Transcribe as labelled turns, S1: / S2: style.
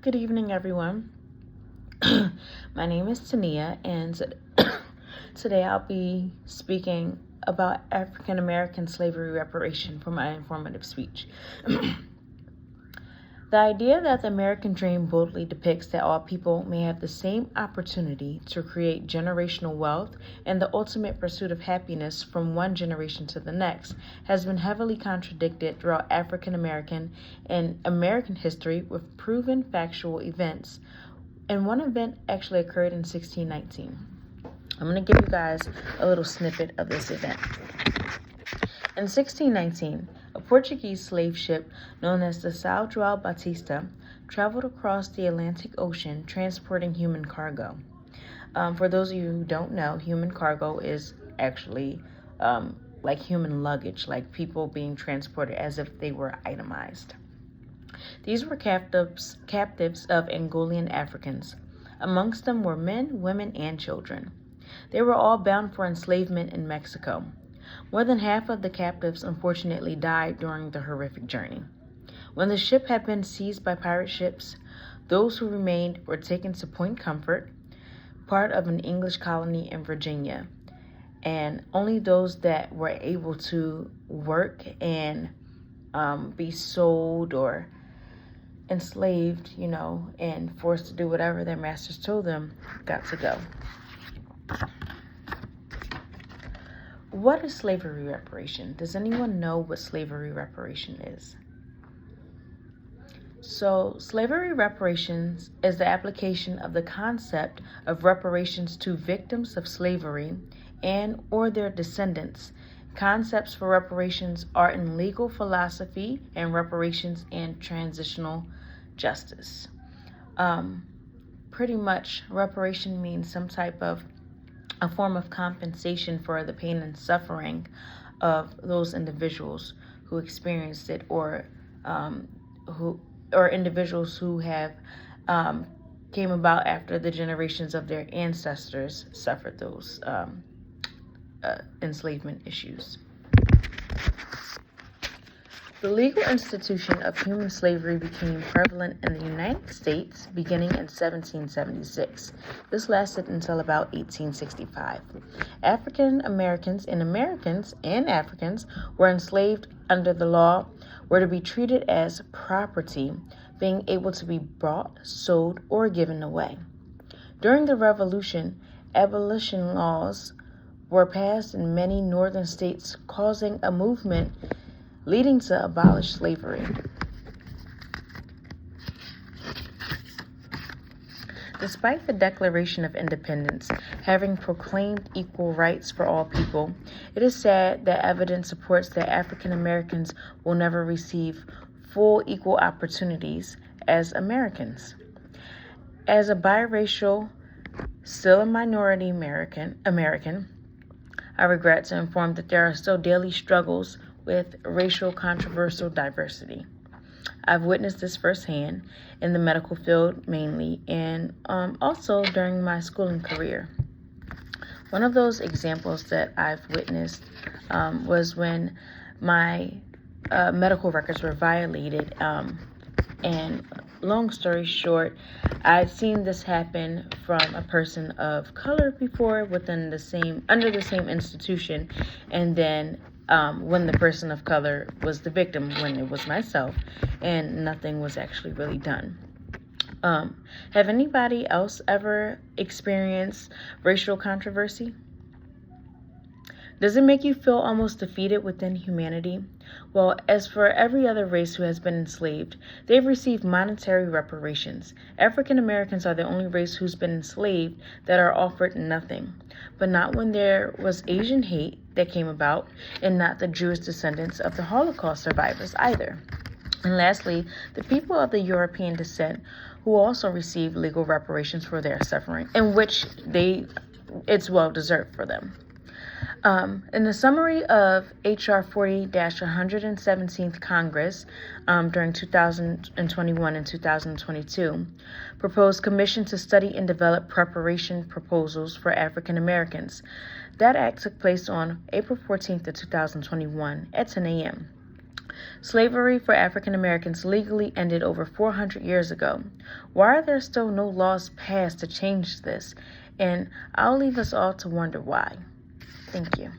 S1: Good evening, everyone. My name is Tania, and today I'll be speaking about African American Slavery Reparation for my informative speech. The idea that the American dream boldly depicts that all people may have the same opportunity to create generational wealth and the ultimate pursuit of happiness from one generation to the next has been heavily contradicted throughout African American and American history with proven factual events. And one event actually occurred in 1619. I'm going to give you guys a little snippet of this event. In 1619, a Portuguese slave ship known as the São João Batista traveled across the Atlantic Ocean transporting human cargo. For those of you who don't know, human cargo is actually like human luggage, like people being transported as if they were itemized. These were captives of Angolan Africans. Amongst them were men, women, and children. They were all bound for enslavement in Mexico. More than half of the captives unfortunately died during the horrific journey. When the ship had been seized by pirate ships, those who remained were taken to Point Comfort, part of an English colony in Virginia, and only those that were able to work and be sold or enslaved, and forced to do whatever their masters told them, got to go. What is slavery reparation? Does anyone know what slavery reparation is? So, slavery reparations is the application of the concept of reparations to victims of slavery and or their descendants. Concepts for reparations are in legal philosophy and reparations and transitional justice. Pretty much, reparation means some type of a form of compensation for the pain and suffering of those individuals who experienced it, or individuals who have came about after the generations of their ancestors suffered those enslavement issues. The legal institution of human slavery became prevalent in the United States beginning in 1776. This lasted until about 1865. African Americans and Africans were enslaved under the law were to be treated as property, being able to be bought, sold, or given away. During the Revolution, abolition laws were passed in many northern states, causing a movement leading to abolish slavery. Despite the Declaration of Independence having proclaimed equal rights for all people, it is sad that evidence supports that African Americans will never receive full equal opportunities as Americans. As a biracial, still a minority American, I regret to inform that there are still daily struggles with racial controversial diversity. I've witnessed this firsthand in the medical field mainly, and also during my schooling career. One of those examples that I've witnessed was when my medical records were violated, and long story short, I've seen this happen from a person of color before under the same institution, and then when the person of color was the victim, when it was myself, and nothing was actually really done. Have anybody else ever experienced racial controversy? Does it make you feel almost defeated within humanity? Well, as for every other race who has been enslaved, they've received monetary reparations. African Americans are the only race who's been enslaved that are offered nothing. But not when there was Asian hate that came about, and not the Jewish descendants of the Holocaust survivors either. And lastly, the people of the European descent who also received legal reparations for their suffering, in which it's well deserved for them. In the summary of H.R. 40-117th Congress during 2021 and 2022, proposed commission to study and develop preparation proposals for African Americans. That act took place on April 14th of 2021 at 10 a.m. Slavery for African Americans legally ended over 400 years ago. Why are there still no laws passed to change this? And I'll leave us all to wonder why. Thank you.